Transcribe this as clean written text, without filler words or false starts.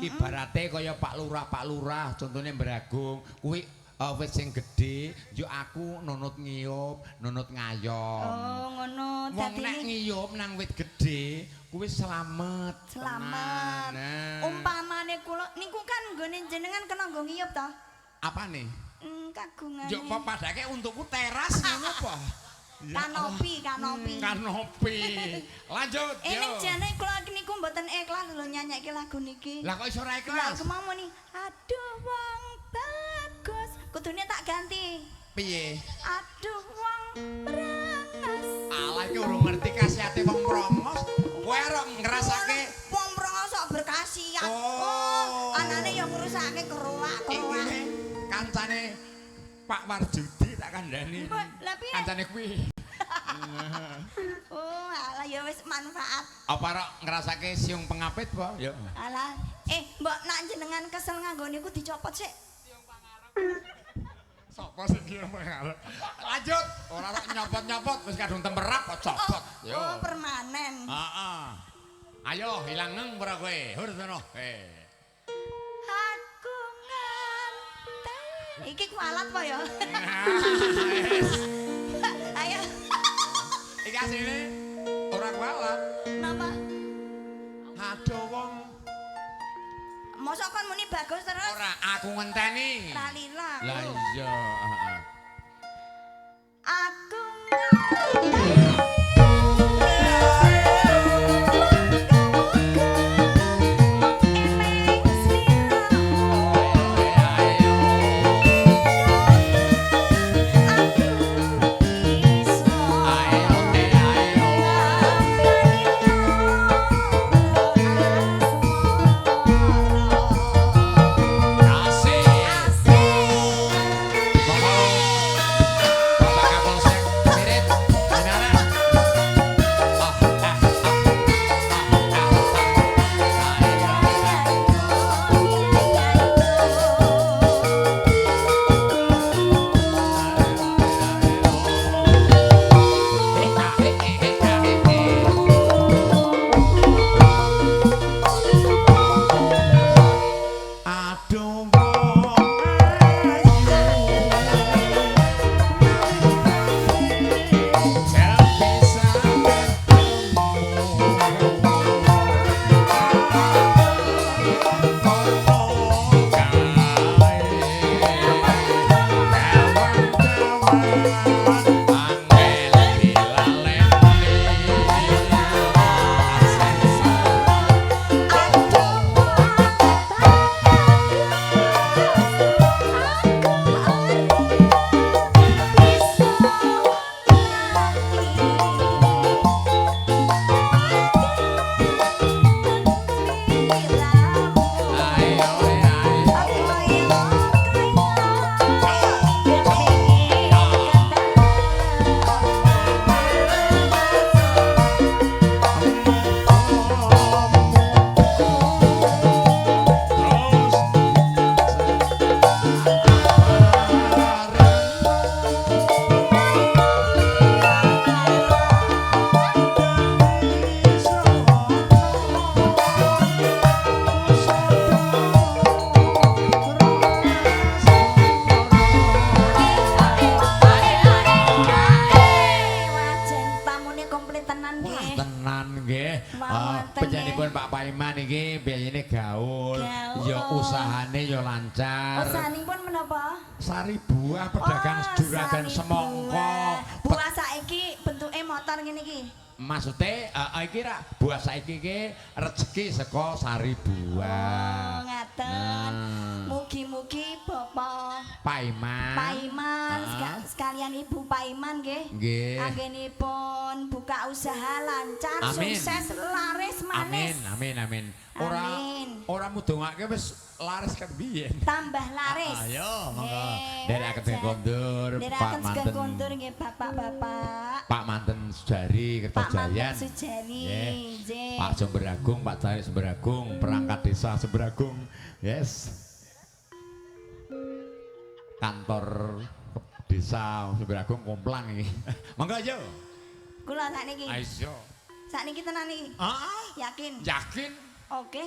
Ibarate kaya Pak Lurah contone Bragung kuwi wis sing gedhe yo aku nunut ngiyup nunut ngayom. Oh ngono dadi nek ngiyup nang wit gedhe kuwi slamet. Umpamane kula niku kan nggone jenengan kena nggo ngiyup to? Apane? Kagungan. Yo padake untukku teras ngono apa? Kanopi. Lanjut yo. Nek jane kula niku mboten ikhlas lho nyanyikke lagu niki. Lah kok iso ora ikhlas? Lah kemamo ni. Aduh wong bagus. Kudune tak ganti. Piye? Aduh wong brangos. Alah iki urung ngerti kasihate wong brongos. Kowe ora ngrasake wong brongos sok berkasiat. Oh, anane yo ngrusake keruak. Iki kancane Pak Warjudi tak kandhani. Kancane kuwi. Oh, alah ya wis manfaat. Apa ora ngrasake siung pengapit, Po? Ya. Alah, mbok nak jenengan kesel nganggo niku dicopot sik. Siung pangarep. Sopo sing ki pangarep? Lanjut, ora kok nyopot-nyopot wis kadung temperap kok copot. Yo. Oh, permanen. Heeh. Ayo hilang ngeng ora kowe. Hur sono. Aku ngantai. Iki kualat po ya? Ayo. Iki asline ora kualat. Napa? Aduh wong. Mosok kon muni bagus terus? Ora, aku ngenteni. Lali-lali. Lah iya, heeh. Aku ngantai. iki biyayane gaul, Gaul. ya usahane ya lancar. Usahanipun menapa? Sari buah pedagang juragan sari semangka. Buah saiki bentuke motor ngene iki. Maksude iki ra buah saiki iki rezeki saka sari buah. Ngaten. Mugi-mugi Bapak Paiman. Paiman sekalian Ibu Paiman nggih. Nggih. Anggenipun buka usaha lancar, Amin. sukses, laris manis. Amin. Amin. Ora mudungake wis laris kan biyen. Tambah laris. Ayo, monggo. Nggih, Derekaken sing kondur, Pak Derekaken sing Manten. kondur nggih Bapak-bapak. Pak Manten Sujari Pak Manten Kertojayan. Sujari. Nggih. Nggih. Pak Sumberagung, Pak Cari Sumberagung, perangkat desa Sumberagung. Yes. Kantor desa Sumberagung Komplang iki. Monggo ayo. Kula sakniki. Ayo. Sakniki tenan iki. Ah, Yakin? yakin? Oke.